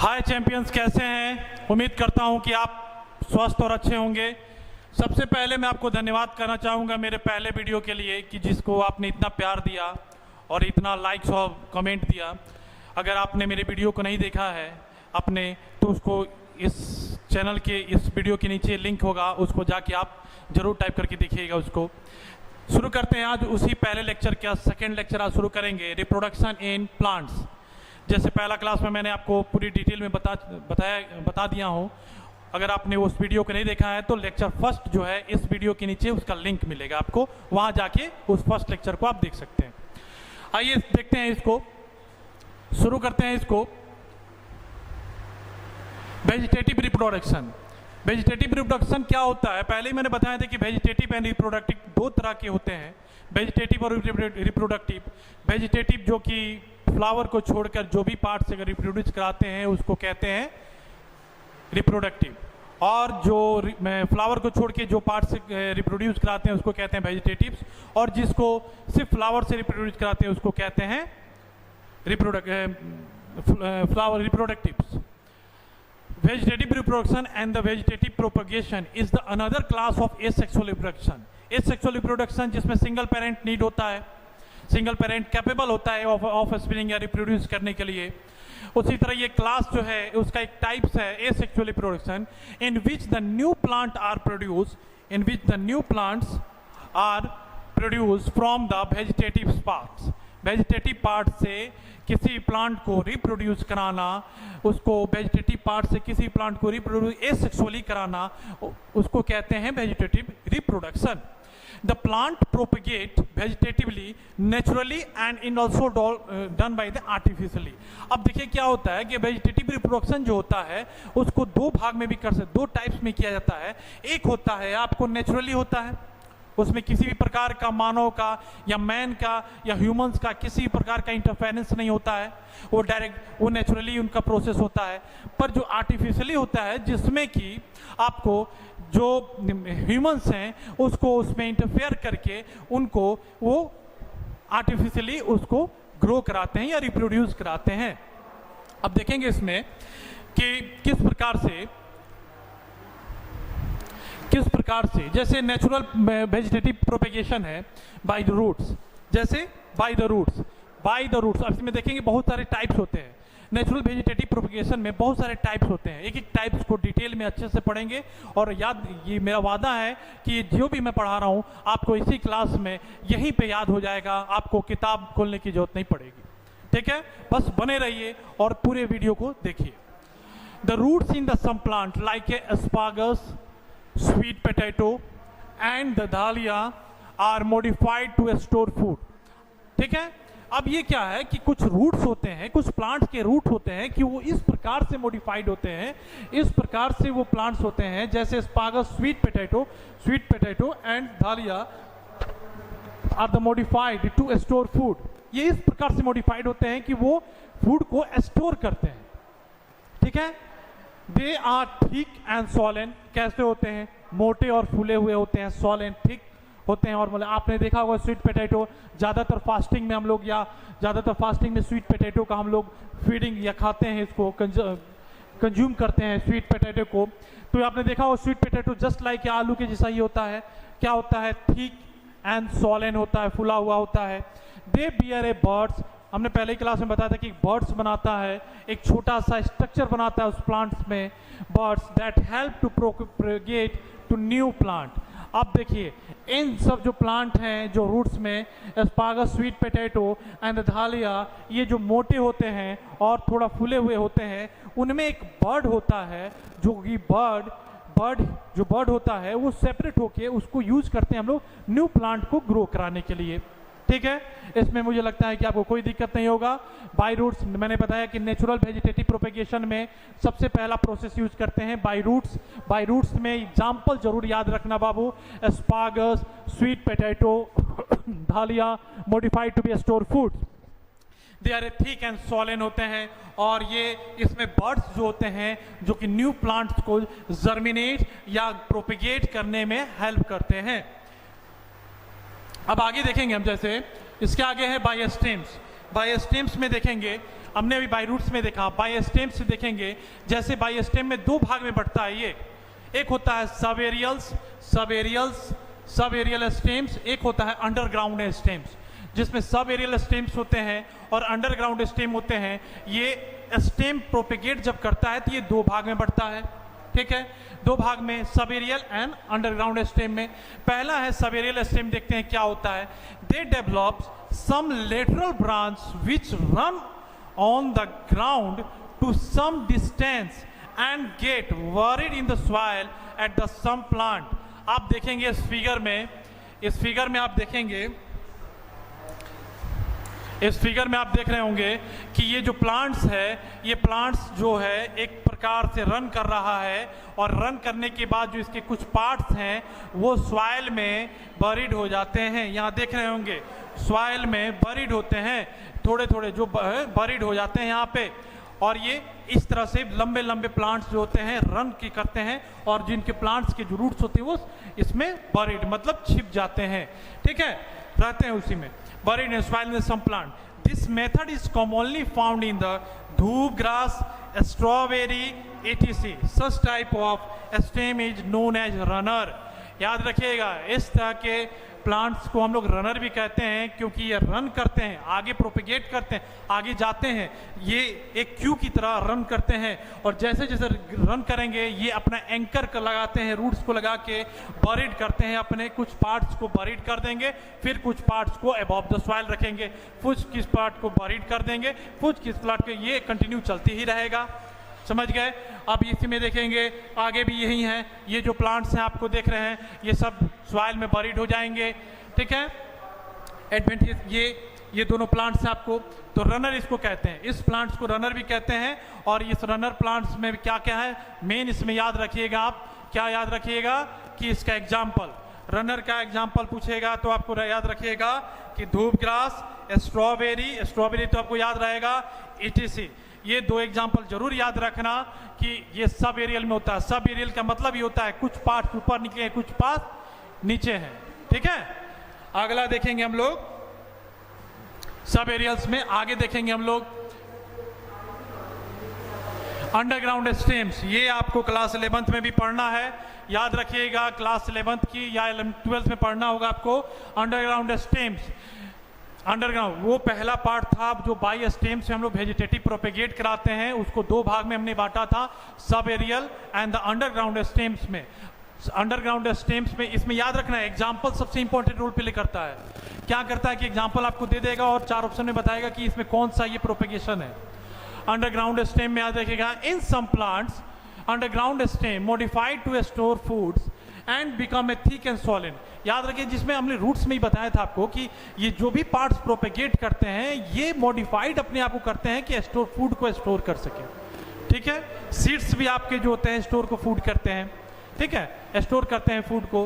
हाय champions, कैसे हैं? उम्मीद करता हूं कि आप स्वस्थ और अच्छे होंगे। सबसे पहले मैं आपको धन्यवाद करना चाहूँगा मेरे पहले वीडियो के लिए कि जिसको आपने इतना प्यार दिया और इतना लाइक्स और कमेंट दिया। अगर आपने मेरे वीडियो को नहीं देखा है अपने, तो उसको इस चैनल के इस वीडियो के नीचे लिंक होगा, उसको जाके आप ज़रूर टाइप करके देखिएगा। उसको शुरू करते हैं आज उसी पहले लेक्चर का सेकेंड लेक्चर आज शुरू करेंगे, रिप्रोडक्शन इन प्लांट्स। जैसे पहला क्लास में मैंने आपको पूरी डिटेल में बता दिया हूँ। अगर आपने उस वीडियो को नहीं देखा है तो लेक्चर फर्स्ट जो है इस वीडियो के नीचे उसका लिंक मिलेगा आपको, वहाँ जाके उस फर्स्ट लेक्चर को आप देख सकते हैं। आइए देखते हैं, इसको शुरू करते हैं। इसको वेजिटेटिव रिप्रोडक्शन। वेजिटेटिव रिप्रोडक्शन क्या होता है? पहले ही मैंने बताया था कि वेजिटेटिव एंड रिप्रोडक्टिव दो तरह के होते हैं, वेजिटेटिव और रिप्रोडक्टिव। वेजिटेटिव जो कि फ्लावर को छोड़कर जो भी पार्ट से रिप्रोड्यूस कराते हैं उसको कहते हैं रिप्रोडक्टिव, और जो फ्लावर को छोड़ के जो पार्ट से रिप्रोड्यूस कराते हैं उसको कहते हैं वेजिटेटिव्स, और जिसको सिर्फ फ्लावर से रिप्रोड्यूस कराते हैं उसको कहते हैं flower रिप्रोडक्टिव्स। Vegetative reproduction and the vegetative propagation is the another class of asexual reproduction. Asexual reproduction जिसमें सिंगल पेरेंट नीड होता है, सिंगल पेरेंट कैपेबल होता है ऑफ स्प्रिंग या रिप्रोड्यूस करने के लिए। उसी तरह ये क्लास जो है उसका एक टाइप्स है asexual reproduction in which the new plant are produced, in which the new plants are produced from the vegetative parts. Vegetative part से किसी प्लांट को रिप्रोड्यूस कराना, उसको वेजिटेटिव पार्ट से किसी प्लांट को रिप्रोड्यूस एसेक्सुअली कराना, उसको कहते हैं vegetative reproduction. The plant propagate vegetatively naturally and in also done by the artificially. अब देखिए क्या होता है कि वेजिटेटिव रिप्रोडक्शन जो होता है उसको दो भाग में भी कर सकते, दो टाइप्स में किया जाता है। एक होता है आपको नेचुरली होता है, उसमें किसी भी प्रकार का मानव का या मैन का या ह्यूमंस का किसी प्रकार का इंटरफेरेंस नहीं होता है, वो डायरेक्ट वो नेचुरली उनका प्रोसेस होता है। पर जो आर्टिफिशियली होता है जिसमें कि आपको जो ह्यूमंस हैं उसको उसमें इंटरफेयर करके उनको वो आर्टिफिशियली उसको ग्रो कराते हैं या रिप्रोड्यूस कराते हैं। अब देखेंगे इसमें कि किस प्रकार से जैसे नेचुरल वेजिटेटिव प्रोपेगेशन है बाय द रूट्स, जैसे बाय द रूट्स। अब इसमें देखेंगे बहुत सारे टाइप्स होते हैं। नेचुरल वेजिटेटिव प्रोपेगेशन में बहुत सारे टाइप्स होते हैं, एक एक टाइप्स को डिटेल में अच्छे से पढ़ेंगे। और ये मेरा वादा है कि जो भी मैं पढ़ा रहा हूँ आपको इसी क्लास में यहीं पे याद हो जाएगा, आपको किताब खोलने की जरूरत नहीं पड़ेगी। ठीक है, बस बने रहिए और पूरे वीडियो को देखिए। The roots in the some plant like a asparagus, sweet potato and the dahlia are modified to store food। ठीक है, अब ये क्या है कि कुछ रूट्स होते हैं, कुछ प्लांट्स के रूट होते हैं कि वो इस प्रकार से मॉडिफाइड होते हैं, इस प्रकार से वो प्लांट्स होते हैं जैसे asparagus, sweet potato and dahlia are the modified to store food. ये इस प्रकार से मॉडिफाइड होते हैं कि वो फूड को स्टोर करते हैं। ठीक है, दे आर थिक एंड सॉलेन। कैसे होते हैं? मोटे और फूले हुए होते हैं, सॉलेन थिक होते हैं। और मतलब आपने देखा होगा स्वीट पोटैटो, ज़्यादातर फास्टिंग में हम लोग स्वीट पोटैटो का हम लोग फीडिंग या खाते हैं, इसको कंज्यूम करते हैं स्वीट पोटैटो को। तो आपने देखा होगा स्वीट पोटैटो जस्ट लाइक आलू के जैसा ही होता है। क्या होता है? थिक एंड सॉलेन होता है, फूला हुआ होता है। दे बियर ए बर्ड्स। हमने पहले क्लास में बताया था कि बर्ड्स बनाता है, एक छोटा सा स्ट्रक्चर बनाता है उस प्लांट्स में, buds that help to propagate to new plant. अब देखिए इन सब जो प्लांट हैं जो रूट्स में एस्पार्गस, स्वीट पोटैटो एंड दालिया, ये जो मोटे होते हैं और थोड़ा फूले हुए होते हैं, उनमें एक बर्ड होता है जो कि बर्ड होता है वो सेपरेट होके उसको यूज करते हैं हम लोग न्यू प्लांट को ग्रो कराने के लिए। ठीक है, इसमें मुझे लगता है कि आपको कोई दिक्कत नहीं होगा। बाय रूट्स मैंने बताया कि नेचुरल वेजिटेटिव प्रोपेगेशन में सबसे पहला प्रोसेस यूज करते हैं बाय रूट्स। बाय रूट्स में एग्जांपल जरूर याद रखना बाबू, asparagus, sweet potato, dahlia modified to be store food. They are thick and swollen होते हैं, और ये इसमें बर्ड्स जो होते हैं जो कि न्यू प्लांट्स को जर्मिनेट या प्रोपेगेट करने में हेल्प करते हैं। अब आगे देखेंगे हम, जैसे इसके आगे है बायोस्टेम्स। बायोस्टेम्स में देखेंगे हमने अभी बाई रूट्स में देखा, बाई स्टेम्स देखेंगे। जैसे बाई स्टेम में दो भाग में बढ़ता है ये, एक होता है सब एरियल स्टेम्स, एक होता है अंडरग्राउंड स्टेम्स, जिसमें सब एरियल स्टेम्स होते हैं और अंडरग्राउंड स्टेम होते हैं। ये स्टेम प्रोपेगेट जब करता है तो ये दो भाग में बढ़ता है, ठीक है, दो भाग में, सब एरियल एंड अंडरग्राउंड स्टेम में। पहला है सब एरियल स्टेम, देखते हैं क्या होता है। They develop some lateral branch which run on the ground to some distance and get buried in the soil at the some plant. आप देखेंगे इस फिगर में आप देखेंगे, इस फिगर में आप देख रहे होंगे कि ये जो प्लांट्स है, ये प्लांट्स जो है एक प्रकार से रन कर रहा है, और रन करने के बाद जो इसके कुछ पार्ट्स हैं वो सॉइल में बरीड हो जाते हैं। यहाँ देख रहे होंगे सॉइल में बरीड होते हैं, थोड़े थोड़े जो बरीड हो जाते हैं यहाँ पे, और ये इस तरह से लंबे लंबे प्लांट्स जो होते हैं रन की करते हैं, और जिनके प्लांट्स के जो रूट्स होते हैं वो इसमें बरीड मतलब छिप जाते हैं, ठीक है, रहते हैं उसी में, buried in soil in some plant. This method is commonly found in the dhoob grass, strawberry, etc. Such type of stem is known as runner. याद रखिएगा, इस तरह के प्लांट्स को हम लोग रनर भी कहते हैं, क्योंकि ये रन करते हैं, आगे प्रोपेगेट करते हैं, आगे जाते हैं, ये एक क्यू की तरह रन करते हैं, और जैसे जैसे रन करेंगे ये अपना एंकर कर लगाते हैं, रूट्स को लगा के बरीड करते हैं, अपने कुछ पार्ट्स को बरीड कर देंगे, फिर कुछ पार्ट्स को अबव द सॉइल रखेंगे, कुछ किस पार्ट को बरीड कर देंगे, कुछ किस पार्ट को, ये कंटिन्यू चलती ही रहेगा। समझ गए? अब इसी में देखेंगे आगे भी यही है, ये जो प्लांट्स हैं आपको देख रहे हैं, ये सब सॉइल में बरीड हो जाएंगे, ठीक है। एडवेंटिस ये दोनों प्लांट्स हैं आपको, तो रनर इसको कहते हैं, इस प्लांट्स को रनर भी कहते हैं। और इस रनर प्लांट्स में क्या क्या है मेन, इसमें याद रखिएगा आप, क्या याद रखिएगा कि इसका एग्जाम्पल, रनर का एग्जाम्पल पूछेगा तो आपको याद रखिएगा कि धूप ग्रास, स्ट्रॉबेरी तो आपको याद रहेगा, etc। ये दो एग्जाम्पल जरूर याद रखना कि ये सब एरियल में होता है। सब एरियल का मतलब ये होता है कुछ पार्ट ऊपर निकले, कुछ पार्ट नीचे हैं, ठीक है। अगला देखेंगे हम लोग सब एरियल्स में, आगे देखेंगे हम लोग अंडरग्राउंड स्टेम्स। ये आपको क्लास 11th में भी पढ़ना है, याद रखिएगा, क्लास 11th की या 12th में पढ़ना होगा आपको अंडरग्राउंड स्टेम्स। अंडरग्राउंड वो पहला पार्ट था जो बाई स्टेम से हम लोग वेजिटेटिव प्रोपेगेट कराते हैं, उसको दो भाग में हमने बांटा था, सब aerial and the underground stems में। अंडरग्राउंड स्टेम्स में इसमें याद रखना है एग्जाम्पल सबसे इंपॉर्टेंट रोल प्ले करता है। क्या करता है कि एग्जाम्पल आपको दे देगा और 4 ऑप्शन में बताएगा कि इसमें कौन सा ये प्रोपेगेशन है। अंडरग्राउंड स्टेम में याद रखिएगा, in some plants underground stem modified to store foods and become a thick and solid. याद रखिए, जिसमें हमने रूट्स में ही बताया था आपको कि ये जो भी पार्ट्स प्रोपेगेट करते हैं ये मॉडिफाइड अपने आप को करते हैं कि स्टोर फूड को स्टोर कर सके, ठीक है। सीड्स भी आपके जो होते हैं स्टोर को फूड करते हैं, ठीक है, स्टोर करते हैं फूड को,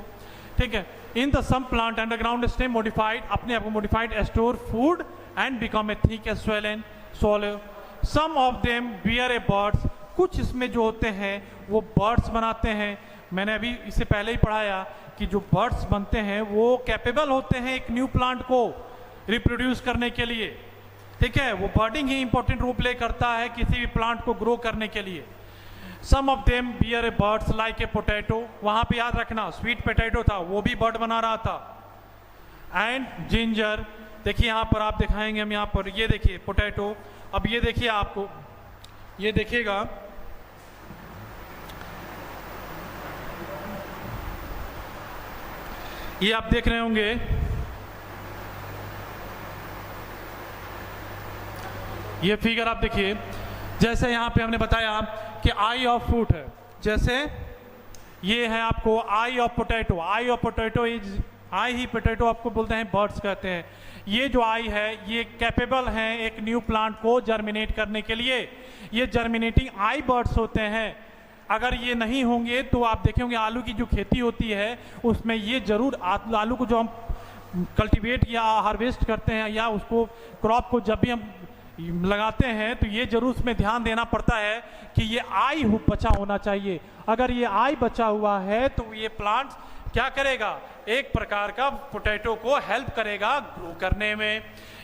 ठीक है। In the some plant underground stem modified, अपने आप को modified store food and become a thick and solid. Some of them bear a buds, कुछ इसमें जो होते हैं वो बर्ड्स बनाते हैं। मैंने अभी इससे पहले ही पढ़ाया कि जो बर्ड्स बनते हैं वो कैपेबल होते हैं एक न्यू प्लांट को रिप्रोड्यूस करने के लिए, ठीक है। वो बर्डिंग ही इंपॉर्टेंट रोल प्ले करता है किसी भी प्लांट को ग्रो करने के लिए। Some of them bear a buds like a potato, वहां पे याद रखना स्वीट पोटैटो था, वो भी बर्ड बना रहा था। एंड जिंजर, देखिए यहाँ पर आप दिखाएंगे हम, यहाँ पर ये देखिए पोटैटो। अब ये देखिए आपको, ये देखिएगा ये आप देख रहे होंगे, ये फिगर आप देखिए, जैसे यहाँ पे हमने बताया कि आई ऑफ फ्रूट है, जैसे ये है आपको eye of potato. Eye of potato is, eye ही पोटैटो आपको बोलते हैं, बर्ड्स कहते हैं। ये जो आई है ये कैपेबल हैं एक न्यू प्लांट को जर्मिनेट करने के लिए, ये जर्मिनेटिंग आई बर्ड्स होते हैं। अगर ये नहीं होंगे तो आप देखेंगे आलू की जो खेती होती है उसमें ये जरूर, आलू को जो हम कल्टीवेट या हार्वेस्ट करते हैं या उसको क्रॉप को जब भी हम लगाते हैं तो ये जरूर उसमें ध्यान देना पड़ता है कि ये आई बचा होना चाहिए। अगर ये आई बचा हुआ है तो ये प्लांट क्या करेगा, एक प्रकार का पोटैटो को हेल्प करेगा ग्रो करने में।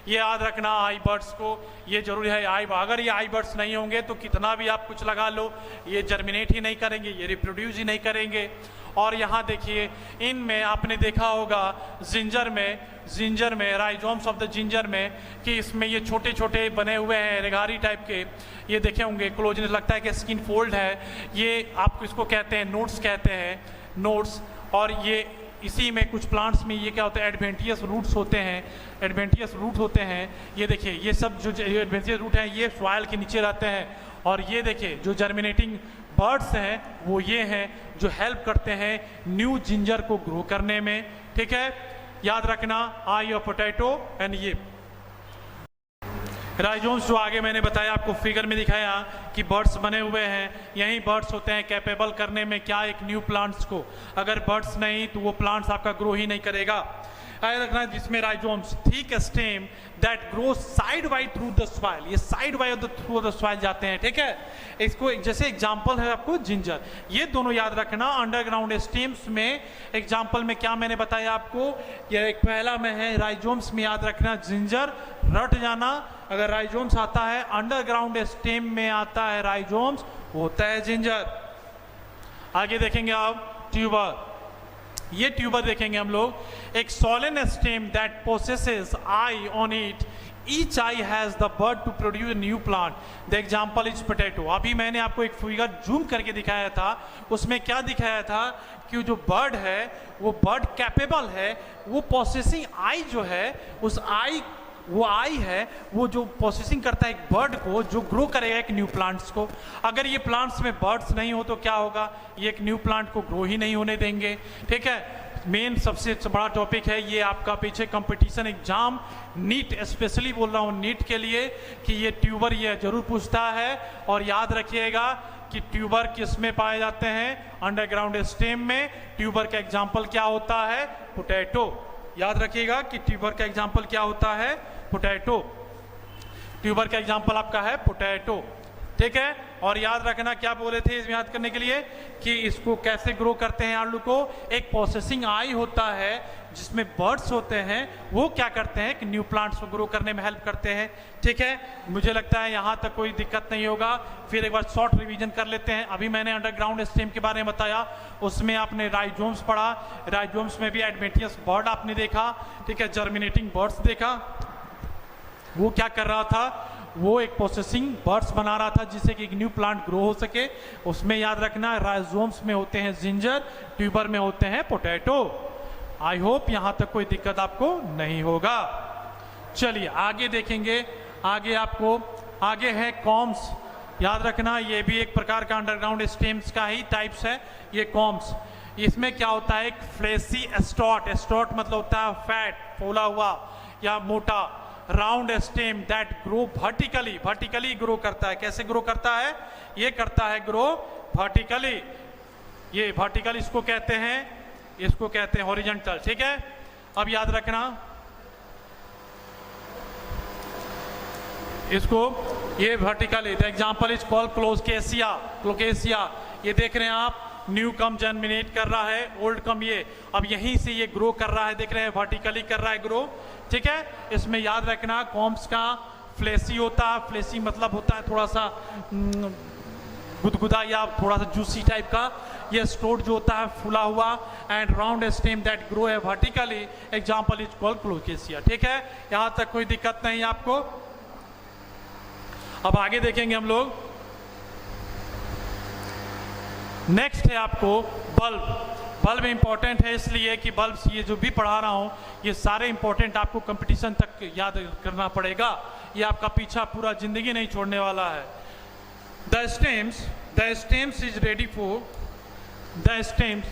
ये याद रखना आई बर्ड्स को, ये जरूरी है। अगर ये आई बर्ड्स नहीं होंगे तो कितना भी आप कुछ लगा लो ये जर्मिनेट ही नहीं करेंगे, ये रिप्रोड्यूस ही नहीं करेंगे। और यहाँ देखिए इनमें आपने देखा होगा जिंजर में राइजोम्स ऑफ द जिंजर में कि इसमें ये छोटे छोटे बने हुए हैं रेगारी टाइप के, ये देखे होंगे क्लोजनेस, लगता है कि स्किन फोल्ड है, ये आपको इसको कहते हैं नोट्स कहते हैं, नोट्स। और ये इसी में कुछ प्लांट्स में ये क्या होता है एडवेंटियस रूट्स होते हैं, एडवेंटियस रूट होते हैं। ये देखिए ये सब जो एडवेंटियस रूट हैं ये सॉइल के नीचे रहते हैं। और ये देखिए जो जर्मिनेटिंग बर्ड्स हैं वो ये हैं जो हेल्प करते हैं न्यू जिंजर को ग्रो करने में, ठीक है। याद रखना आई ऑफ पोटैटो एंड ये राइजोम्स जो आगे मैंने बताया आपको फिगर में दिखाया कि बर्ड्स बने हुए हैं, यही बर्ड्स होते हैं कैपेबल करने में क्या, एक न्यू प्लांट्स को। अगर बर्ड्स नहीं तो वो प्लांट्स आपका ग्रो ही नहीं करेगा। याद रखना जिसमें rhizomes thick stem that grow side wise through the soil, ये side wise through the soil जाते हैं, ठीक है। इसको जैसे एग्जांपल है आपको जिंजर, ये दोनों याद रखना अंडरग्राउंड स्टेम्स में। एग्जांपल में क्या मैंने बताया आपको, ये एक पहला में है राइजोम्स में, याद रखना जिंजर, रट जाना। अगर राइजोम्स आता है अंडरग्राउंड स्टेम में आता है राइजोम्स, होता है जिंजर। आगे देखेंगे आप ट्यूबर, ये ट्यूबर देखेंगे हम लोग, एक swollen stem that possesses eye on it, each eye has the bud to produce new plant, the example is potato. अभी मैंने आपको एक फिगर जूम करके दिखाया था, उसमें क्या दिखाया था कि जो बर्ड है वो बर्ड कैपेबल है, वो प्रोसेसिंग आई जो है उस आई है वो जो प्रोसेसिंग करता है एक बर्ड को जो ग्रो करेगा एक न्यू प्लांट्स को। अगर ये प्लांट्स में बर्ड्स नहीं हो तो क्या होगा, ये एक न्यू प्लांट को ग्रो ही नहीं होने देंगे, ठीक है। मेन सबसे बड़ा टॉपिक है ये आपका पीछे कंपटीशन एग्जाम नीट, स्पेशली बोल रहा हूँ नीट के लिए कि ये ट्यूबर ये जरूर पूछता है। और याद रखिएगा कि ट्यूबर किस में पाए जाते हैं, अंडरग्राउंड स्टेम में। ट्यूबर का एग्जाम्पल क्या होता है, पोटैटो। याद रखिएगा कि ट्यूबर का एग्जाम्पल क्या होता है, पोटैटो। ट्यूबर का एग्जाम्पल आपका है पोटैटो, ठीक है। और याद रखना क्या बोले थे इसमें याद करने के लिए कि इसको कैसे ग्रो करते हैं आलू को, एक प्रोसेसिंग आई होता है जिसमें बर्ड्स होते हैं, वो क्या करते हैं कि न्यू प्लांट्स को ग्रो करने में हेल्प करते हैं, ठीक है। मुझे लगता है यहाँ तक कोई दिक्कत नहीं होगा। फिर एक बार शॉर्ट रिवीजन कर लेते हैं। अभी मैंने अंडरग्राउंड स्टेम के बारे में बताया, उसमें आपने राइजोम्स पढ़ा, राइजोम्स में भी एडवेंटियस बर्ड आपने देखा, ठीक है, जर्मिनेटिंग बर्ड्स देखा। वो क्या कर रहा था, वो एक प्रोसेसिंग बर्ड्स बना रहा था जिससे कि एक न्यू प्लांट ग्रो हो सके। उसमें याद रखना राइजोम्स में होते हैं जिंजर, ट्यूबर में होते हैं पोटैटो। आई होप यहां तक कोई दिक्कत आपको नहीं होगा। चलिए आगे देखेंगे। आगे है कॉम्स। याद रखना ये भी एक प्रकार का अंडरग्राउंड स्टेम्स का ही टाइप्स है ये कॉम्स। इसमें क्या होता है, एक फ्लेसी स्टॉट मतलब होता है फैट, फूला हुआ या मोटा, round stem that grow vertically grow करता है। कैसे ग्रो करता है, ये करता है ग्रो वर्टिकली। ये वर्टिकल इसको कहते हैं हॉरिजॉन्टल, ठीक है। अब याद रखना इसको, ये vertical, the example is called colocasia. ये देख रहे हैं आप, न्यू कम जर्मिनेट कर रहा है, ओल्ड कम ये अब यहीं से ये ग्रो कर रहा है, देख रहे हैं वर्टिकली कर रहा है ग्रो, ठीक है। इसमें याद रखना कॉम्स का फ्लेसी होता है, फ्लेसी मतलब होता है थोड़ा सा गुदगुदा या थोड़ा सा जूसी टाइप का। ये स्टोर जो होता है फूला हुआ, and round stem that grow है वर्टिकली, एग्जांपल इज कॉल्ड क्लोकेसिया, ठीक है। यहां तक कोई दिक्कत नहीं आपको। अब आगे देखेंगे हम लोग। नेक्स्ट है आपको बल्ब इंपॉर्टेंट है इसलिए कि बल्ब ये जो भी पढ़ा रहा हूं ये सारे इंपॉर्टेंट आपको कंपटीशन तक याद करना पड़ेगा, ये आपका पीछा पूरा जिंदगी नहीं छोड़ने वाला है। The stems is ready for the stems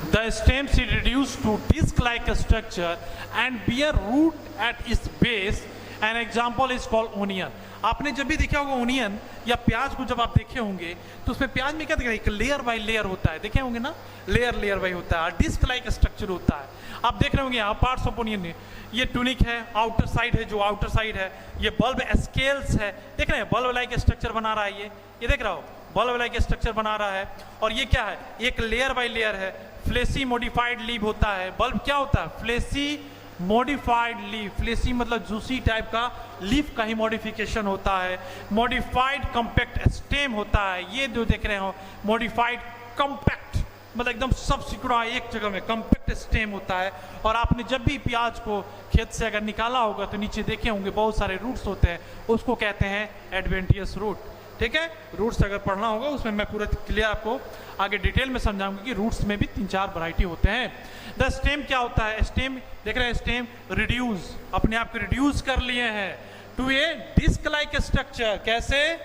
The stems is reduced to disc-like structure and bear root at its base. An example is called onion. आपने जब भी देखा होगा ओनियन या प्याज को जब आप देखे होंगे तो उसमें प्याज में क्या दिख रहा है, एक लेयर बाय लेयर होता है, देखे होंगे ना, लेयर बाय होता है, डिस्क लाइक स्ट्रक्चर होता है। आप देख रहे होंगे यहाँ पार्ट्स ऑफ ओनियन में, ये टूनिक है, आउटर साइड है, जो आउटर साइड है, ये बल्ब स्केल्स है, देख रहे हैं बल्ब लाइक स्ट्रक्चर बना रहा है, ये देख रहा हो बल्ब लाइक स्ट्रक्चर बना रहा है। और ये क्या है, एक लेयर बाय लेयर है, फ्लेसी मॉडिफाइड लीव होता है। बल्ब क्या होता है? Fleshy modified leaf. फ्लेसी मतलब जूसी टाइप का लीफ का ही मॉडिफिकेशन होता है। मॉडिफाइड कॉम्पैक्ट स्टेम होता है। ये जो देख रहे हो मॉडिफाइड कॉम्पैक्ट मतलब एकदम सब सिकुड़ा एक जगह में, कॉम्पैक्ट स्टेम होता है। और आपने जब भी प्याज को खेत से अगर निकाला होगा तो नीचे देखे होंगे बहुत सारे रूट्स होते हैं, उसको कहते हैं एडवेंटियस रूट। ठीक है, रूट्स अगर पढ़ना होगा उसमें मैं पूरा क्लियर आपको आगे डिटेल में समझाऊंगा कि रूट्स में भी 3-4 वैरायटी होते हैं। द स्टेम क्या होता है? स्टेम देख रहे हैं, स्टेम रिड्यूस, अपने आप को रिड्यूस कर लिए हैं to a disc like structure. कैसे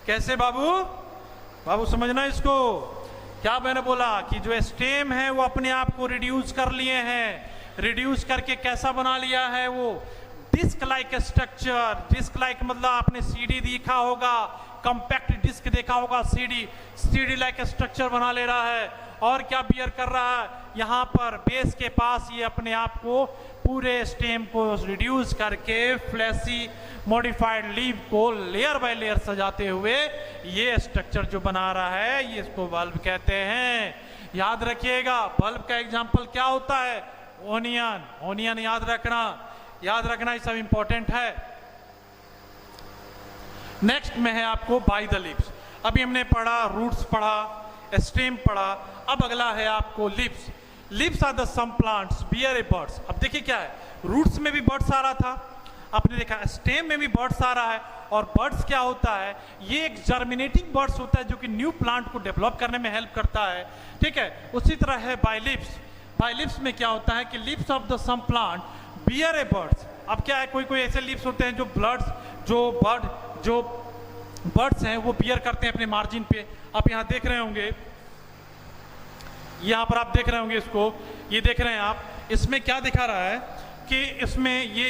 कैसे बाबू? बाबू समझना इसको। क्या मैंने बोला कि जो स्टेम है वो अपने आप को रिड्यूस कर लिए हैं। रिड्यूस करके कैसा बना लिया है? वो disc like structure. Disc like मतलब आपने सीडी देखा होगा, कॉम्पैक्ट डिस्क देखा होगा, सीडी लाइक स्ट्रक्चर बना ले रहा है। और क्या बियर कर रहा है? यहाँ पर बेस के पास ये अपने आप को पूरे स्टेम को रिड्यूस करके फ्लैसी मॉडिफाइड लीव को लेयर बाय लेयर सजाते हुए ये स्ट्रक्चर जो बना रहा है ये इसको बल्ब कहते हैं। याद रखिएगा, बल्ब का एग्जाम्पल क्या होता है? ओनियन। ओनियन याद रखना, ये सब इंपॉर्टेंट है। नेक्स्ट में है आपको बाय द लीव्स। अभी हमने पढ़ा रूट्स, पढ़ा स्टेम पढ़ा, अब अगला है आपको leaves. Leaves are the some plants bear a buds. अब देखिए क्या है, रूट्स में भी बर्ड्स आ रहा था, आपने देखा स्टेम में भी बर्ड्स आ रहा है। और बर्ड्स क्या होता है? ये एक जर्मिनेटिंग बर्ड्स होता है जो कि न्यू प्लांट को डेवलप करने में हेल्प करता है। ठीक है, उसी तरह है बाय लीव्स। बाय लीव्स में क्या होता है कि leaves of the some plant bear a buds. अब क्या है, कोई कोई ऐसे लीव्स होते हैं जो बर्ड्स हैं वो बियर करते हैं अपने मार्जिन पे। आप यहाँ देख रहे होंगे, यहाँ पर आप देख रहे होंगे इसको, ये देख रहे हैं आप, इसमें क्या दिखा रहा है कि इसमें ये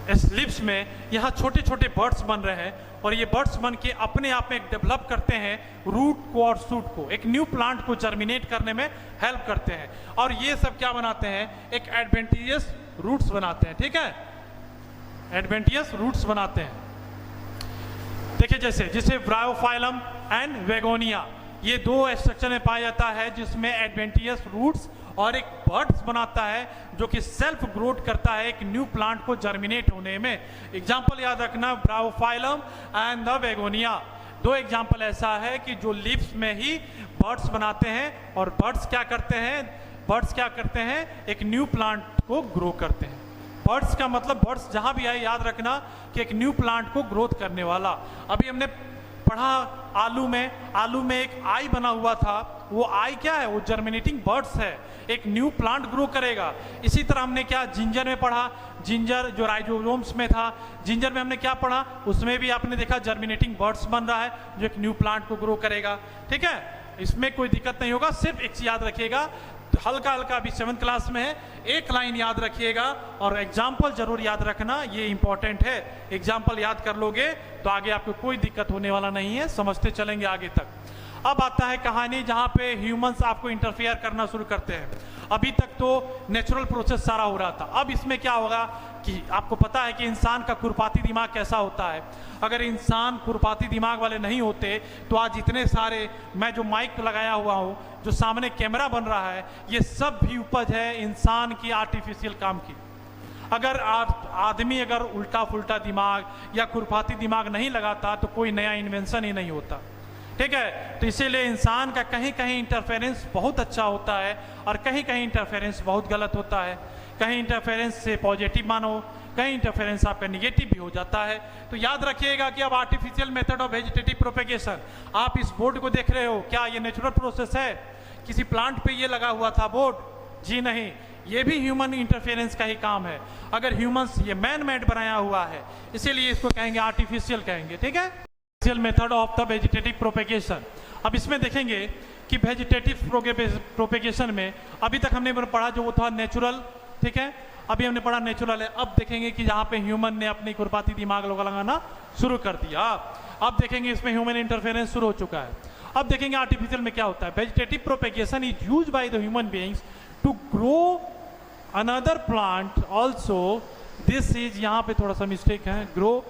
इस लिप्स में यहाँ छोटे छोटे बर्ड्स बन रहे हैं। और ये बर्ड्स बन के अपने आप में डेवलप करते हैं रूट को और शूट को, एक न्यू प्लांट को जर्मिनेट करने में हेल्प करते हैं। और ये सब क्या बनाते हैं? एक एडवेंटिशियस रूट्स बनाते हैं। ठीक है, एडवेंटिशियस रूट्स बनाते हैं। देखिए जैसे ब्रायोफाइलम एंड वेगोनिया, ये दो स्ट्रक्चर में पाया जाता है जिसमें एडवेंटिशियस रूट्स और एक बर्ड्स बनाता है जो कि सेल्फ ग्रोथ करता है एक न्यू प्लांट को जर्मिनेट होने में। एग्जांपल याद रखना, ब्रायोफाइलम एंड द वेगोनिया। दो एग्जांपल ऐसा है कि जो लीव्स में ही बर्ड्स बनाते हैं और बर्ड्स क्या करते हैं? एक न्यू प्लांट को ग्रो करते हैं। बर्ड्स का मतलब बर्ड्स जहां भी आए याद रखना कि एक न्यू प्लांट को ग्रोथ करने वाला। अभी हमने पढ़ा आलू में एक आई बना हुआ था, वो आई क्या है? वो जर्मिनेटिंग बर्ड्स है, एक न्यू प्लांट ग्रो करेगा। इसी तरह हमने क्या जिंजर में पढ़ा, जिंजर जो राइजोसोम्स में था, जिंजर में हमने क्या पढ़ा? उसमें भी आपने देखा जर्मिनेटिंग बर्ड्स बन रहा है जो एक न्यू प्लांट को ग्रो करेगा। ठीक है, इसमें कोई दिक्कत नहीं होगा। सिर्फ एक चीज याद रखिएगा, हल्का अभी 7th क्लास में है, एक लाइन याद रखिएगा और एग्जाम्पल जरूर याद रखना, ये इंपॉर्टेंट है। एग्जाम्पल याद कर लोगे तो आगे आपको कोई दिक्कत होने वाला नहीं है, समझते चलेंगे आगे तक। अब आता है कहानी जहां पे ह्यूमंस आपको इंटरफेयर करना शुरू करते हैं। अभी तक तो नेचुरल प्रोसेस सारा हो रहा था, अब इसमें क्या होगा कि आपको पता है कि इंसान का खुरपाती दिमाग कैसा होता है। अगर इंसान खुरपाती दिमाग वाले नहीं होते तो आज इतने सारे, मैं जो माइक लगाया हुआ हूँ, जो सामने कैमरा बन रहा है, ये सब भी उपज है इंसान की आर्टिफिशियल काम की। अगर आदमी अगर उल्टा फुल्टा दिमाग या खुरपाती दिमाग नहीं लगाता तो कोई नया इन्वेंशन ही नहीं होता। ठीक है, तो इसीलिए इंसान का कहीं कहीं इंटरफेरेंस बहुत अच्छा होता है और कहीं कहीं इंटरफेरेंस बहुत गलत होता है। कहीं इंटरफेरेंस से पॉजिटिव मानो, कहीं इंटरफेरेंस आपका निगेटिव भी हो जाता है। तो याद रखिएगा कि अब artificial method of vegetative propagation, आप इस बोर्ड को देख रहे हो, क्या ये नेचुरल प्रोसेस है? किसी प्लांट पे ये लगा हुआ था बोर्ड? जी नहीं, ये भी ह्यूमन इंटरफेरेंस का ही काम है। अगर ह्यूमंस ये मैन मेड बनाया हुआ है, इसीलिए इसको कहेंगे आर्टिफिशियल कहेंगे। ठीक है, artificial method of the vegetative propagation. अब इसमें देखेंगे कि वेजिटेटिव प्रोपेगेशन में अभी तक हमने पढ़ा जो वो था नेचुरल। ठीक है, अभी हमने पढ़ा नेचुरल है। अब देखेंगे कि जहां पे ह्यूमन ने अपनी खुरपाती दिमाग लगाना शुरू कर दिया। अब देखेंगे इसमें ह्यूमन इंटरफेरेंस शुरू हो चुका है। अब देखेंगे आर्टिफिशियल में क्या होता है। Vegetative propagation is used by the human beings to grow another plant also. This is, यहाँ पे थोड़ा सा मिस्टेक है, grow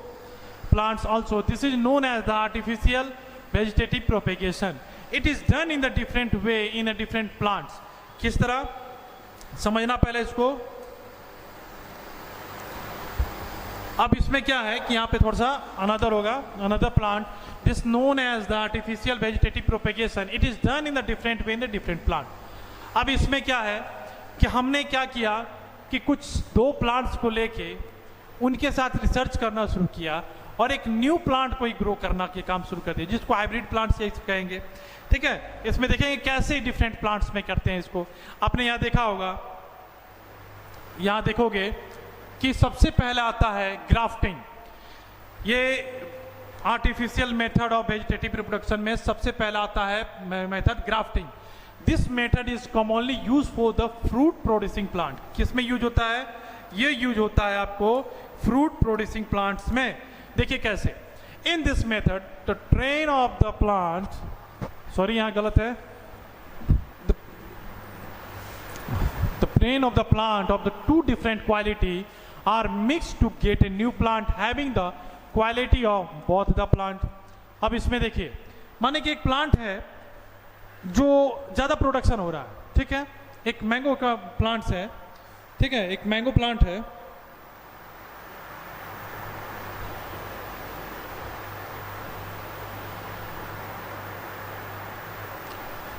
plants also, this is known as the artificial vegetative propagation। It is done in the different way in a different plants. किस तरह समझना पहले इसको। अब इसमें क्या है कि यहाँ पे थोड़ा सा अनदर होगा, another plant this known as the artificial vegetative propagation, it is done in the different way in the different plant. अब इसमें क्या है कि हमने क्या किया कि कुछ दो प्लांट्स को लेके उनके साथ रिसर्च करना शुरू किया और एक न्यू प्लांट को ही ग्रो करना के काम शुरू कर दिया, जिसको हाइब्रिड प्लांट्स कहेंगे। ठीक है, इसमें देखेंगे कैसे डिफरेंट प्लांट्स में करते हैं इसको। आपने यहाँ देखा होगा, यहाँ देखोगे कि सबसे पहले आता है ग्राफ्टिंग। ये artificial method of vegetative reproduction में सबसे पहला आता है method grafting. This method is commonly use for the fruit producing plant. किसमें यूज होता है? ये यूज होता है आपको फ्रूट प्रोड्यूसिंग प्लांट्स में। देखिए कैसे। इन this method the train of the plant, sorry यहाँ गलत है, the brain of the plant of the two different quality are mixed to get a new plant having the quality of both the plant। अब इसमें देखिए, माने कि एक plant है जो ज़्यादा प्रोडक्शन हो रहा है, ठीक है, एक मैंगो का प्लांट्स है, ठीक है, एक मैंगो प्लांट है,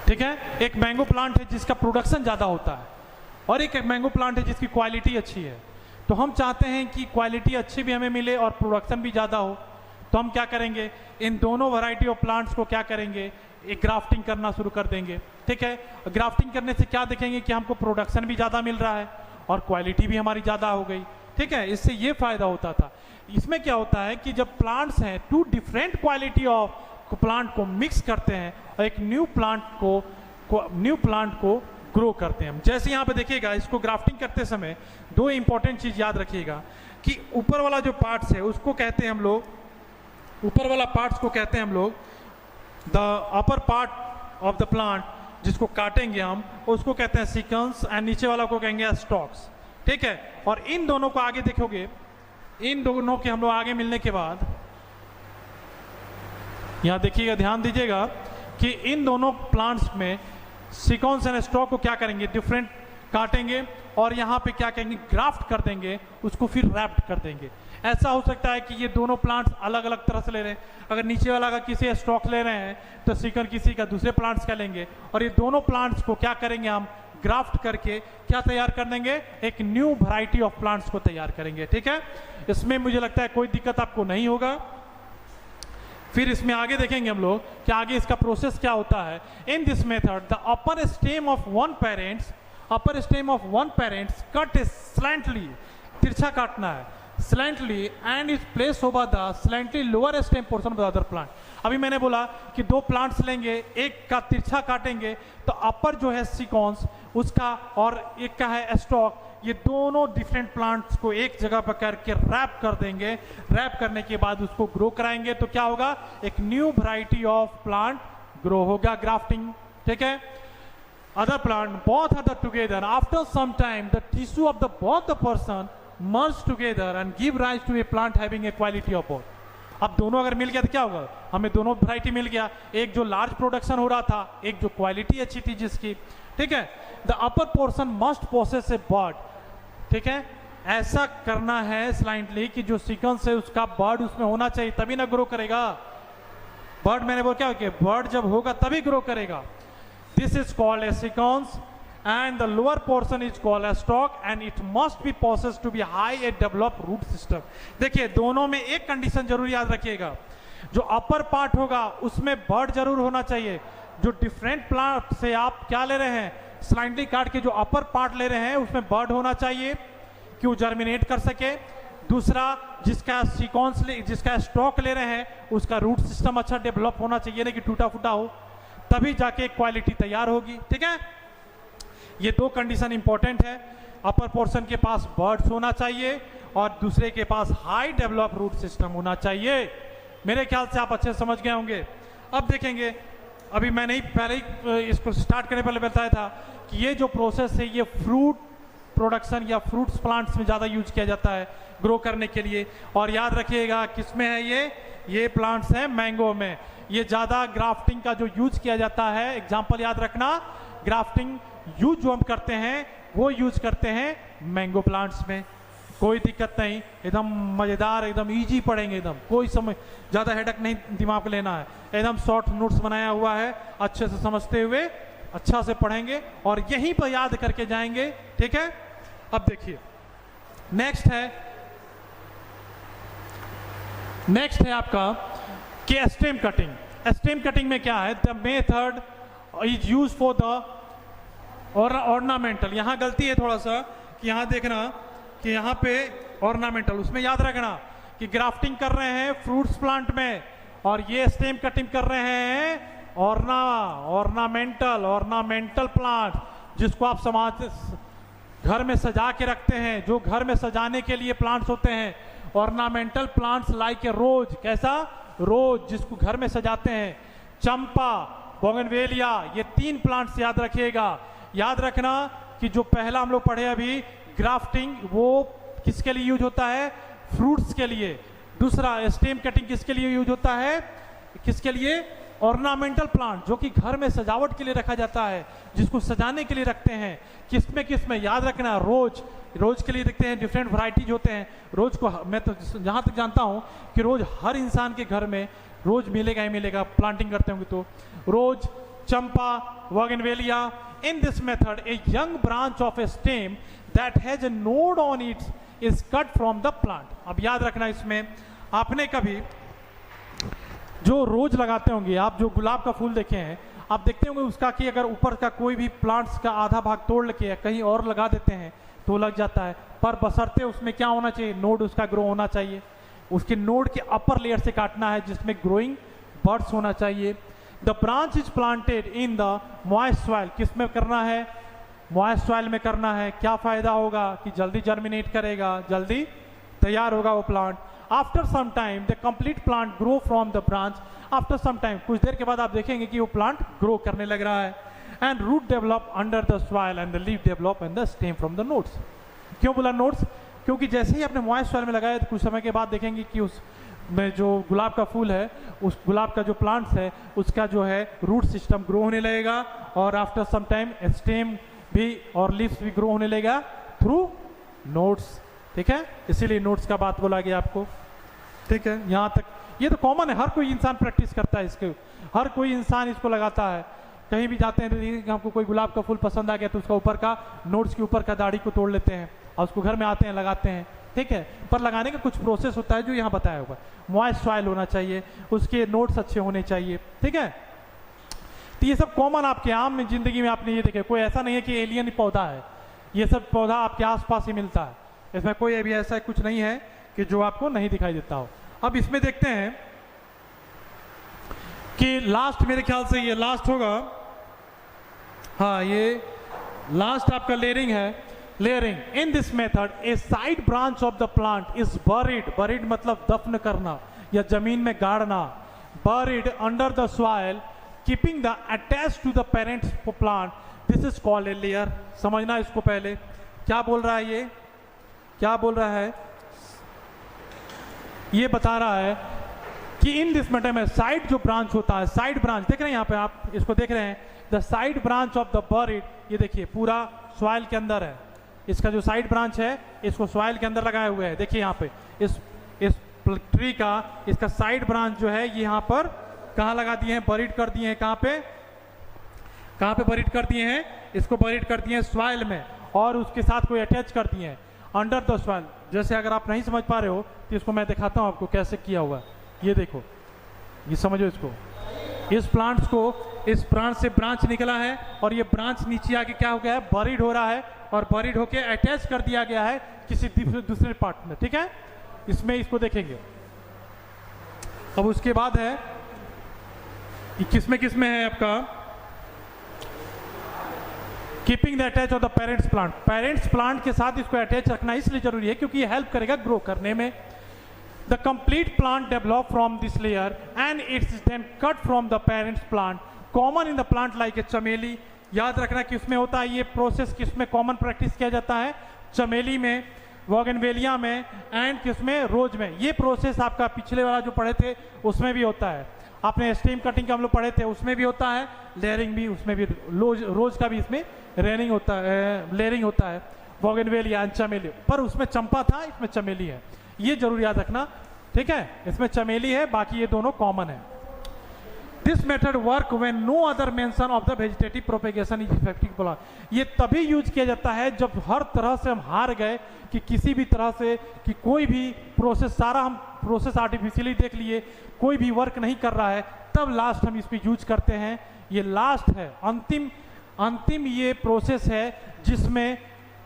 ठीक है, एक मैंगो प्लांट है जिसका प्रोडक्शन ज़्यादा होता है और एक मैंगो प्लांट है जिसकी क्वालिटी अच्छी है। तो हम चाहते हैं कि क्वालिटी अच्छी भी हमें मिले और प्रोडक्शन भी ज़्यादा हो, तो हम क्या करेंगे, इन दोनों वैरायटी ऑफ प्लांट्स को क्या करेंगे, एक ग्राफ्टिंग करना शुरू कर देंगे। ठीक है, ग्राफ्टिंग करने से क्या देखेंगे कि हमको प्रोडक्शन भी ज़्यादा मिल रहा है और क्वालिटी भी हमारी ज़्यादा हो गई। ठीक है, इससे ये फायदा होता था। इसमें क्या होता है कि जब प्लांट्स हैं two different quality of plant को मिक्स करते हैं और एक न्यू प्लांट को ग्रो करते हैं। जैसे यहाँ पे देखिएगा, इसको ग्राफ्टिंग करते समय दो इंपॉर्टेंट चीज याद रखिएगा कि ऊपर वाला जो पार्ट्स है उसको कहते हैं हम लोग, ऊपर वाला पार्ट्स को कहते हैं हम लोग the upper part of the plant, जिसको काटेंगे हम उसको कहते हैं सीक्वेंस, एंड नीचे वाला को कहेंगे स्टॉक्स। ठीक है, और इन दोनों को आगे देखोगे, इन दोनों के हम लोग आगे मिलने के बाद यहाँ देखिएगा, ध्यान दीजिएगा कि इन दोनों प्लांट्स में सीक्वेंस एंड स्टॉक को क्या करेंगे, डिफरेंट काटेंगे और यहाँ पे क्या करेंगे, ग्राफ्ट कर देंगे, उसको फिर रैप्ड कर देंगे। ऐसा हो सकता है कि ये दोनों प्लांट्स अलग अलग तरह से ले रहे हैं, अगर नीचे वाला का किसी स्टॉक ले रहे हैं तो सीक्वेंस किसी का दूसरे प्लांट्स का लेंगे, और ये दोनों प्लांट्स को क्या करेंगे, हम ग्राफ्ट करके क्या तैयार कर देंगे, एक न्यू वैरायटी ऑफ प्लांट्स को तैयार करेंगे। ठीक है, इसमें मुझे लगता है कोई दिक्कत आपको नहीं होगा। फिर इसमें आगे देखेंगे हम लोग कि आगे इसका प्रोसेस क्या होता है। In this method the upper stem of one parents cut slantly, तिरछा काटना है, slantly, and is place over the slantly lower stem portion of the other plant. अभी मैंने बोला कि दो प्लांट्स लेंगे, एक का तिरछा काटेंगे तो अपर जो है सीक्वेंस उसका और एक का है स्टॉक, ये दोनों डिफरेंट प्लांट्स को एक जगह पर करके रैप कर देंगे। रैप करने के बाद उसको ग्रो कराएंगे तो क्या होगा, एक new variety of plant grow होगा, ग्राफ्टिंग। ठीक है, other plant both are together after some time the tissue of the both the person merge together and give rise to a plant having a quality of both. अब दोनों अगर मिल गया तो क्या होगा, हमें दोनों वैरायटी मिल गया, एक जो लार्ज प्रोडक्शन हो रहा था, एक जो क्वालिटी अच्छी थी जिसकी। ठीक है, the upper portion must possess a bud. ठीक है, ऐसा करना है स्लाइटली कि जो सीक्वेंस है उसका बर्ड उसमें होना चाहिए, तभी ना ग्रो करेगा। बर्ड मैंने बोला क्या कि बर्ड जब होगा तभी ग्रो करेगा। This is called a sequence and the lower portion is called a stock and it must be processed to be high a develop root system. देखिए, दोनों में एक कंडीशन जरूर याद रखिएगा, जो अपर पार्ट होगा उसमें बर्ड जरूर होना चाहिए। जो डिफरेंट प्लांट से आप क्या ले रहे हैं, स्लाइटली काट के जो अपर पार्ट ले रहे हैं उसमें बर्ड होना चाहिए कि वो जर्मिनेट कर सके। दूसरा, जिसका सीक्वेंस जिसका स्टॉक ले रहे हैं उसका रूट सिस्टम अच्छा डेवलप होना चाहिए, नहीं कि टूटा फूटा हो, तभी जाके क्वालिटी तैयार होगी। ठीक है, ये दो कंडीशन इंपॉर्टेंट है, अपर पोर्शन के पास बर्ड्स होना चाहिए और दूसरे के पास हाई डेवलप रूट सिस्टम होना चाहिए। मेरे ख्याल से आप अच्छे समझ गए होंगे। अब देखेंगे, अभी मैंने ही पहले ही इसको स्टार्ट करने पहले बताया था कि ये जो प्रोसेस है ये फ्रूट प्रोडक्शन या फ्रूट्स प्लांट्स में ज़्यादा यूज किया जाता है ग्रो करने के लिए। और याद रखिएगा किस में है ये प्लांट्स हैं मैंगो में। ये ज़्यादा ग्राफ्टिंग का जो यूज किया जाता है, एग्जाम्पल याद रखना, ग्राफ्टिंग यूज जो हम करते हैं वो यूज करते हैं मैंगो प्लांट्स में। कोई दिक्कत नहीं, एकदम मज़ेदार, एकदम इजी पढ़ेंगे, एकदम कोई समय ज़्यादा हेडक नहीं दिमाग में लेना है, एकदम शॉर्ट नोट्स बनाया हुआ है, अच्छे से समझते हुए अच्छा से पढ़ेंगे और यहीं पर याद करके जाएंगे, ठीक है। अब देखिए नेक्स्ट है आपका कि स्टेम कटिंग। स्टेम कटिंग में क्या है, the method is use for the ornamental. यहाँ गलती है थोड़ा सा कि यहाँ देखना कि यहाँ पे ऑर्नामेंटल, उसमें याद रखना कि ग्राफ्टिंग कर रहे हैं फ्रूट्स प्लांट में और ये स्टेम कटिंग कर रहे हैं ऑर्नामेंटल प्लांट, जिसको आप समाज घर में सजा के रखते हैं, जो घर में सजाने के लिए प्लांट्स होते हैं। ऑर्नामेंटल प्लांट्स लाइक ए रोज, कैसा रोज जिसको घर में सजाते हैं, चंपा, बोगनवेलिया, ये 3 प्लांट्स याद रखिएगा। याद रखना कि जो पहला हम लोग पढ़े अभी ग्राफ्टिंग, वो किसके लिए यूज होता है, फ्रूट्स के लिए। दूसरा स्टेम कटिंग किसके लिए यूज होता है, किसके लिए, ऑर्नामेंटल प्लांट, जो कि घर में सजावट के लिए रखा जाता है, जिसको सजाने के लिए रखते हैं। किसमें याद रखना, रोज के लिए देखते हैं डिफरेंट वैरायटीज होते हैं। रोज को मैं तो जहां तक जानता हूं कि रोज हर इंसान के घर में रोज मिलेगा ही मिलेगा, प्लांटिंग करते होंगे तो। रोज, चंपा, bougainvillea. In this method a young branch of a stem that has a node on it is cut from the plant. अब याद रखना, इसमें आपने कभी जो रोज लगाते होंगे, आप जो गुलाब का फूल देखे हैं, आप देखते होंगे उसका कि अगर ऊपर का कोई भी प्लांट्स का आधा भाग तोड़ के कहीं और लगा देते हैं तो लग जाता है, पर बशर्ते उसमें क्या होना चाहिए, नोड उसका ग्रो होना चाहिए। उसके नोड के अपर लेयर से काटना है जिसमें ग्रोइंग बर्ड्स होना चाहिए। The branch is planted in the moist soil. किस में करना है, मॉइस्ट सॉइल में करना है। क्या फायदा होगा कि जल्दी जर्मिनेट करेगा, जल्दी तैयार होगा वो plant. After some time the complete plant grow from the branch. After some time, कुछ देर के बाद आप देखेंगे कि वो प्लांट ग्रो करने लग रहा है। And root develop under the soil and the leaf develop and the stem from the nodes. क्यों बोला नोड्स, क्योंकि जैसे ही आपने मॉइस्ट सॉइल में लगाया तो कुछ समय के बाद देखेंगे कि उस में जो गुलाब का फूल है, उस गुलाब का जो प्लांट्स है, उसका जो है रूट सिस्टम ग्रो होने लगेगा और आफ्टर सम टाइम स्टेम भी और लीव्स भी ग्रो होने लगेगा थ्रू नोड्स। ठीक है, इसीलिए नोड्स का बात बोला गया आपको। ठीक है, यहाँ तक ये तो कॉमन है, हर कोई इंसान प्रैक्टिस करता है इसके, हर कोई इंसान इसको लगाता है। कहीं भी जाते हैं हमको कोई गुलाब का फूल पसंद आ गया तो उसका ऊपर का नोड्स के ऊपर का दाढ़ी को तोड़ लेते हैं और उसको घर में आते हैं लगाते हैं। ठीक है, पर लगाने का कुछ प्रोसेस होता है जो यहाँ बताया होगा। मॉइस्ट सॉइल होना चाहिए, उसके नोड्स अच्छे होने चाहिए। ठीक है, तो ये सब कॉमन आपके आम जिंदगी में आपने ये देखे, कोई ऐसा नहीं है कि एलियन पौधा है, ये सब पौधा आपके आसपास ही मिलता है, इसमें कोई अभी ऐसा कुछ नहीं है कि जो आपको नहीं दिखाई देता हो। अब इसमें देखते हैं कि लास्ट, मेरे ख्याल से ये लास्ट होगा, हाँ ये लास्ट आपका लेयरिंग है। Layering in this method a side branch of the plant is buried मतलब दफन करना या जमीन में गाड़ना। Buried under the soil keeping the attach to the parent plant, this is called a layer. समझना इसको पहले, क्या बोल रहा है ये, क्या बोल रहा है, ये बता रहा है कि इन दिस मेथड में साइड जो ब्रांच होता है, साइड ब्रांच देख रहे हैं यहाँ पे, आप इसको देख रहे हैं, the side branch of the buried, ये देखिए पूरा सॉइल के अंदर है, इसका जो साइड ब्रांच है इसको सॉइल के अंदर लगाए हुए है। देखिए यहाँ पे इस ट्री का इसका साइड ब्रांच जो है ये यहाँ पर कहाँ लगा दिए हैं, बरीड कर दिए हैं। कहाँ पे बरीड कर दिए हैं, इसको बरीड कर दिए हैं सॉइल में और उसके साथ कोई अटैच कर दिए हैं अंडर द सॉइल। जैसे अगर आप नहीं समझ पा रहे हो तो इसको मैं दिखाता हूँ आपको कैसे किया हुआ। ये देखो, ये समझो इसको, इस प्लांट्स को, इस प्लांट से ब्रांच निकला है और ये ब्रांच नीचे आके क्या हो गया है, बरीड हो रहा है और बरीड होके अटैच कर दिया गया है किसी दूसरे पार्ट में। ठीक है, इसमें इसको देखेंगे। अब उसके बाद है किसमें है आपका keeping the attach of the parents plant. Parents plant के साथ इसको अटैच रखना इसलिए जरूरी है क्योंकि ये हेल्प करेगा ग्रो करने में। The complete plant develop from this layer and it's then cut from the parents plant. Common in the plant like a chameli, याद रखना कि उसमें होता है ये प्रोसेस, किसमें कॉमन प्रैक्टिस किया जाता है, चमेली में, बोगनवेलिया में एंड किसमें, रोज में। ये प्रोसेस आपका पिछले वाला जो पढ़े थे उसमें भी होता है, आपने स्टीम कटिंग का हम लोग पढ़े थे उसमें भी होता है, लेयरिंग भी उसमें भी, रोज का भी इसमें रेनिंग होता है, लेयरिंग होता है, बोगनवेलिया एंड चमेली। पर उसमें चंपा था, इसमें चमेली है, ये जरूर याद रखना, ठीक है। इसमें चमेली है, बाकी ये दोनों कॉमन है। This method work when no other mention of the vegetative propagation is effective. ये तभी यूज किया जाता है जब हर तरह से हम हार गए कि किसी भी तरह से कि कोई भी प्रोसेस, सारा हम प्रोसेस आर्टिफिशियली देख लिए, कोई भी वर्क नहीं कर रहा है, तब लास्ट हम इस पर यूज करते हैं। ये लास्ट है, अंतिम ये प्रोसेस है जिसमें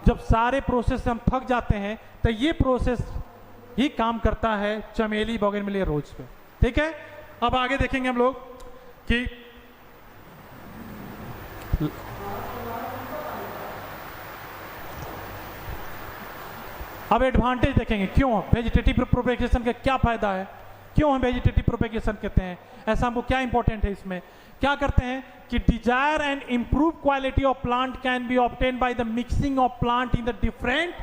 जब सारे प्रोसेस से हम थक जाते हैं तो ये प्रोसेस ही काम करता है चमेली, बोगनवेलिया, रोज पे, ठीक है। अब आगे देखेंगे हम लोग कि अब एडवांटेज देखेंगे, क्यों वेजिटेटिव प्रोपेगेशन का क्या फायदा है, क्यों हम वेजिटेटिव प्रोपेगेशन कहते हैं, ऐसा हमको क्या इंपॉर्टेंट है इसमें। क्या करते हैं कि desire and improve quality of plant can be obtain by the mixing of plant in the different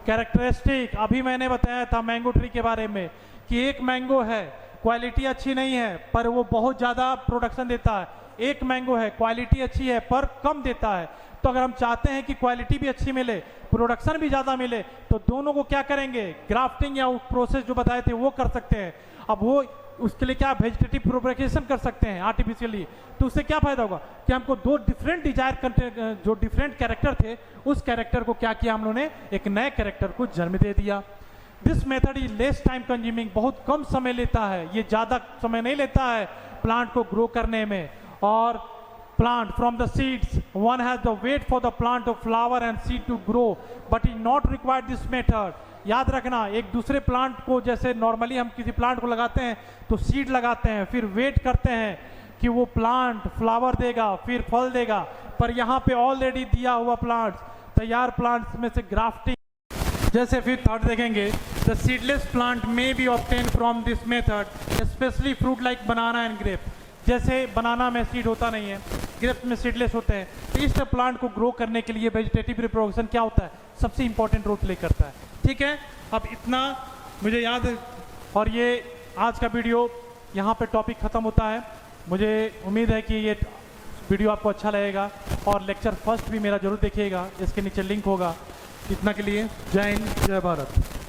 characteristic. अभी मैंने बताया था मैंगो ट्री के बारे में कि एक मैंगो है, क्वालिटी अच्छी नहीं है पर वो बहुत ज़्यादा प्रोडक्शन देता है, एक मैंगो है क्वालिटी अच्छी है पर कम देता है। तो अगर हम चाहते हैं कि क्वालिटी भी अच्छी मिले, प्रोडक्शन भी ज़्यादा मिले, तो दोनों को क्या करेंगे, ग्राफ्टिंग या प्रोसेस जो बताए थे वो कर सकते हैं। अब वो उसके लिए क्या वेजिटेटिव प्रोपेगेशन कर सकते हैं आर्टिफिशियली, तो उससे क्या फायदा होगा कि हमको दो डिफरेंट डिजायर, जो डिफरेंट कैरेक्टर थे, उस कैरेक्टर को क्या किया हम लोगों ने, एक नए कैरेक्टर को जन्म दे दिया। This method is less time consuming, बहुत कम समय लेता है, ये ज़्यादा समय नहीं लेता है प्लांट को ग्रो करने में। और plant from the seeds one has the wait for the plant of flower and seed to grow but is not required this method. याद रखना, एक दूसरे प्लांट को, जैसे नॉर्मली हम किसी प्लांट को लगाते हैं तो सीड लगाते हैं, फिर वेट करते हैं कि वो प्लांट फ्लावर देगा, फिर फल देगा, पर यहाँ पे ऑलरेडी दिया हुआ प्लांट्स, तैयार प्लांट्स में से ग्राफ्टिंग। जैसे फिर थर्ड देखेंगे, the seedless plant may be obtain from this method specially fruit like banana and grep. जैसे बनाना में सीड होता नहीं है, ग्रेप्स में सीडलेस होते हैं, तो इस प्लांट को ग्रो करने के लिए वेजिटेटिव रिप्रोडक्शन क्या होता है, सबसे इंपॉर्टेंट रोल प्ले करता है, ठीक है। अब इतना मुझे याद है, और ये आज का वीडियो यहाँ पे टॉपिक ख़त्म होता है। मुझे उम्मीद है कि ये वीडियो आपको अच्छा लगेगा, और लेक्चर फर्स्ट भी मेरा जरूर देखिएगा, इसके नीचे लिंक होगा। इतना के लिए जय हिंद, जय भारत।